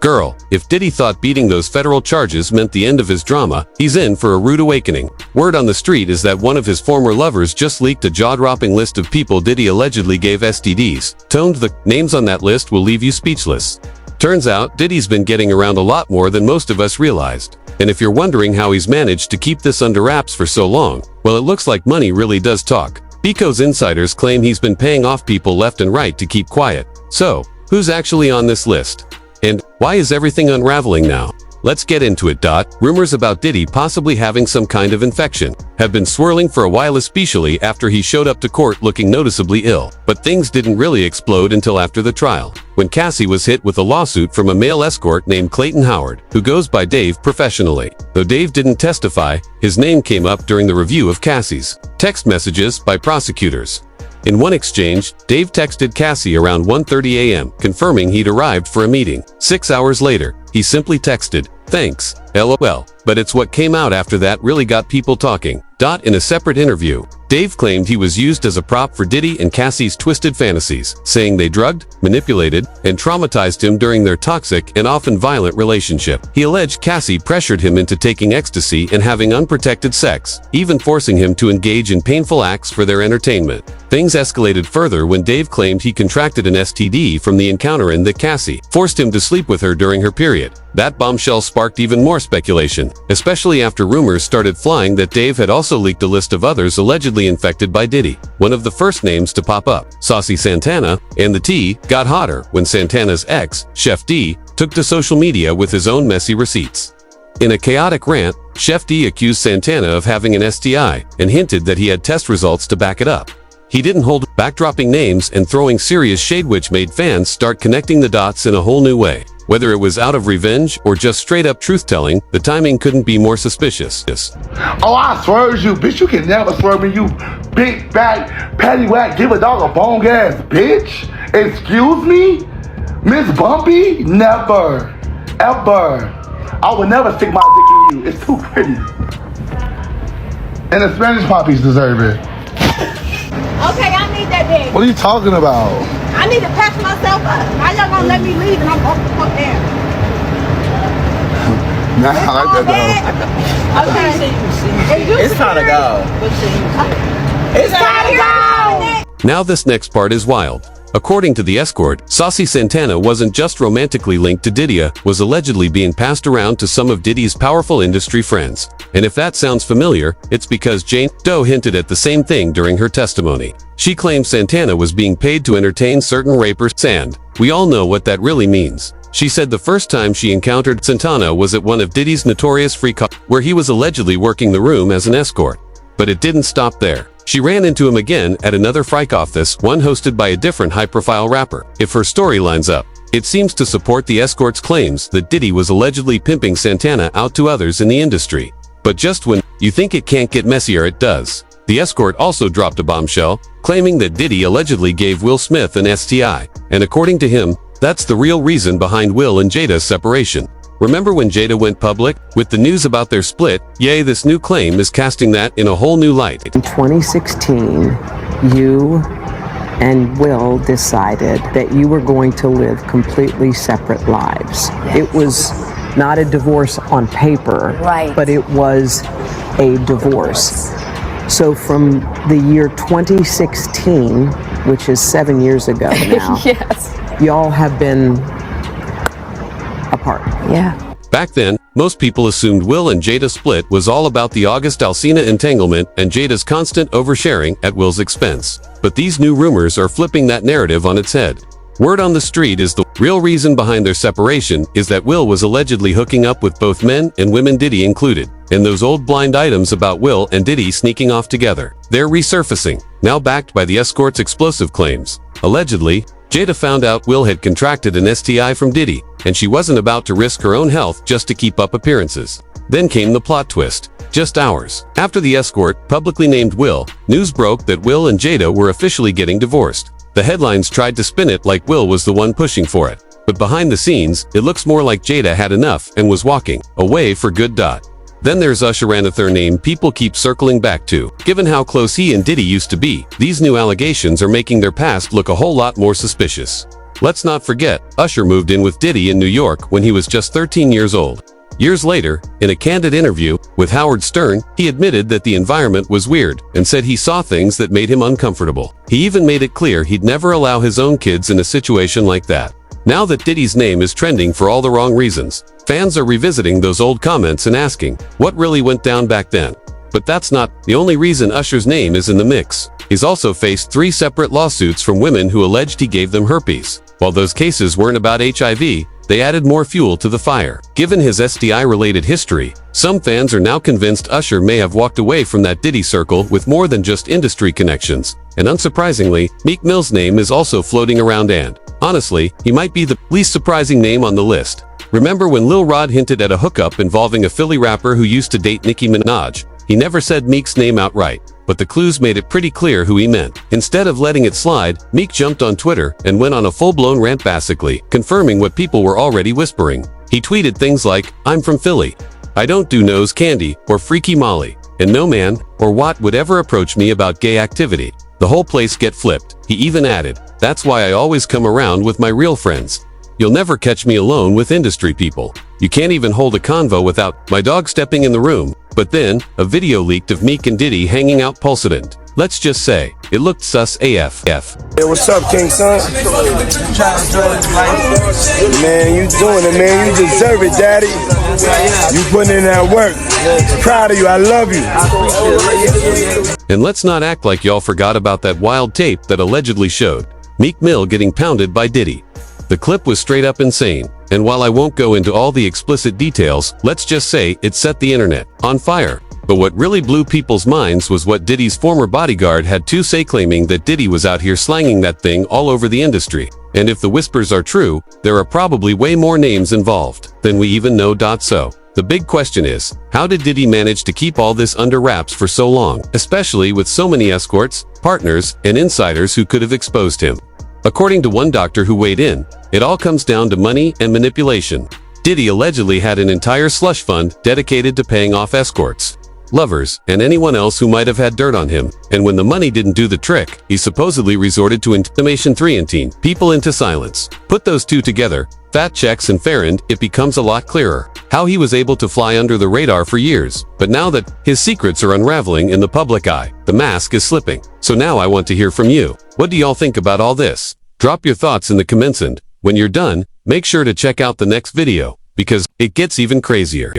Girl, if Diddy thought beating those federal charges meant the end of his drama, he's in for a rude awakening. Word on the street is that one of his former lovers just leaked a jaw-dropping list of people Diddy allegedly gave STDs. Toned the names on that list will leave you speechless. Turns out, Diddy's been getting around a lot more than most of us realized. And if you're wondering how he's managed to keep this under wraps for so long, well, it looks like money really does talk. Pico's insiders claim he's been paying off people left and right to keep quiet. So, who's actually on this list? And why is everything unraveling now? Let's get into it. Rumors about Diddy possibly having some kind of infection have been swirling for a while, especially after he showed up to court looking noticeably ill. But things didn't really explode until after the trial, when Cassie was hit with a lawsuit from a male escort named Clayton Howard, who goes by Dave professionally. Though Dave didn't testify, his name came up during the review of Cassie's text messages by prosecutors. In one exchange, Dave texted Cassie around 1:30 a.m., confirming he'd arrived for a meeting. 6 hours later, he simply texted, "Thanks, LOL." But it's what came out after that really got people talking. In a separate interview, Dave claimed he was used as a prop for Diddy and Cassie's twisted fantasies, saying they drugged, manipulated, and traumatized him during their toxic and often violent relationship. He alleged Cassie pressured him into taking ecstasy and having unprotected sex, even forcing him to engage in painful acts for their entertainment. Things escalated further when Dave claimed he contracted an STD from the encounter and that Cassie forced him to sleep with her during her period. That bombshell sparked even more speculation, especially after rumors started flying that Dave had also leaked a list of others allegedly infected by Diddy. One of the first names to pop up, Saucy Santana, and the tea got hotter when Santana's ex, Chef D, took to social media with his own messy receipts. In a chaotic rant, Chef D accused Santana of having an STI and hinted that he had test results to back it up. He didn't hold back, dropping names and throwing serious shade, which made fans start connecting the dots in a whole new way. Whether it was out of revenge or just straight-up truth-telling, the timing couldn't be more suspicious. Oh, I swerved you, bitch. You can never swerve me, you big, fat, patty whack, give a dog a bone ass bitch. Excuse me? Miss Bumpy? Never. Ever. I would never stick my dick in you. It's too pretty. And the Spanish poppies deserve it. Okay, I need that dick. What are you talking about? I need to patch myself up. How y'all gonna let me leave and I'm off the fuck down? Nah, I like that though. Okay. It's time to go. It's time to go! Now this next part is wild. According to the Escort, Saucy Santana wasn't just romantically linked to Diddy, was allegedly being passed around to some of Diddy's powerful industry friends. And if that sounds familiar, it's because Jane Doe hinted at the same thing during her testimony. She claimed Santana was being paid to entertain certain rapers, and we all know what that really means. She said the first time she encountered Santana was at one of Diddy's notorious freak-offs, where he was allegedly working the room as an escort. But it didn't stop there. She ran into him again at another freak-off, this one hosted by a different high-profile rapper. If her story lines up, it seems to support the Escort's claims that Diddy was allegedly pimping Santana out to others in the industry. But just when you think it can't get messier, it does. The Escort also dropped a bombshell, claiming that Diddy allegedly gave Will Smith an STI, and according to him, that's the real reason behind Will and Jada's separation. Remember when Jada went public with the news about their split? Yay, this new claim is casting that in a whole new light. In 2016, you and Will decided that you were going to live completely separate lives. It was not a divorce on paper, Right. but it was a divorce. So from the year 2016, which is 7 years ago now, Yes. y'all have been apart. Yeah. Back then, most people assumed Will and Jada's split was all about the August Alsina entanglement and Jada's constant oversharing at Will's expense. But these new rumors are flipping that narrative on its head. Word on the street is the real reason behind their separation is that Will was allegedly hooking up with both men and women, Diddy included, and those old blind items about Will and Diddy sneaking off together. They're resurfacing, now backed by the Escort's explosive claims. Allegedly, Jada found out Will had contracted an STI from Diddy, and she wasn't about to risk her own health just to keep up appearances. Then came the plot twist. Just hours after the Escort publicly named Will, news broke that Will and Jada were officially getting divorced. The headlines tried to spin it like Will was the one pushing for it. But behind the scenes, it looks more like Jada had enough and was walking away for good. Then there's Usher, another name people keep circling back to. Given how close he and Diddy used to be, these new allegations are making their past look a whole lot more suspicious. Let's not forget, Usher moved in with Diddy in New York when he was just 13 years old. Years later, in a candid interview with Howard Stern, he admitted that the environment was weird and said he saw things that made him uncomfortable. He even made it clear he'd never allow his own kids in a situation like that. Now that Diddy's name is trending for all the wrong reasons, fans are revisiting those old comments and asking, what really went down back then? But that's not the only reason Usher's name is in the mix. He's also faced 3 separate lawsuits from women who alleged he gave them herpes. While those cases weren't about HIV, they added more fuel to the fire. Given his STI-related history, some fans are now convinced Usher may have walked away from that Diddy circle with more than just industry connections. And unsurprisingly, Meek Mill's name is also floating around, and honestly, he might be the least surprising name on the list. Remember when Lil Rod hinted at a hookup involving a Philly rapper who used to date Nicki Minaj? He never said Meek's name outright, but the clues made it pretty clear who he meant. Instead of letting it slide, Meek jumped on Twitter and went on a full-blown rant, basically confirming what people were already whispering. He tweeted things like, "I'm from Philly. I don't do nose candy or freaky Molly, and no man or what would ever approach me about gay activity." The whole place get flipped. He even added, "That's why I always come around with my real friends. You'll never catch me alone with industry people. You can't even hold a convo without my dog stepping in the room." But then, a video leaked of Meek and Diddy hanging out pulsant. Let's just say, it looked sus AF. Hey, what's up, King Son? Man, you doing it, man. You deserve it, Daddy. You putting in that work. Proud of you. I love you. And let's not act like y'all forgot about that wild tape that allegedly showed Meek Mill getting pounded by Diddy. The clip was straight up insane, and while I won't go into all the explicit details, let's just say it set the internet on fire. But what really blew people's minds was what Diddy's former bodyguard had to say, claiming that Diddy was out here slanging that thing all over the industry. And if the whispers are true, there are probably way more names involved than we even know. So, the big question is, how did Diddy manage to keep all this under wraps for so long, especially with so many escorts, partners, and insiders who could have exposed him? According to one doctor who weighed in, it all comes down to money and manipulation. Diddy allegedly had an entire slush fund dedicated to paying off escorts, lovers, and anyone else who might have had dirt on him. And when the money didn't do the trick, he supposedly resorted to intimidation, threatening people into silence. Put those two together, fat checks and Farron, it becomes a lot clearer how he was able to fly under the radar for years. But now that his secrets are unraveling in the public eye, the mask is slipping. So now I want to hear from you. What do y'all think about all this? Drop your thoughts in the comments, and when you're done, make sure to check out the next video, because it gets even crazier.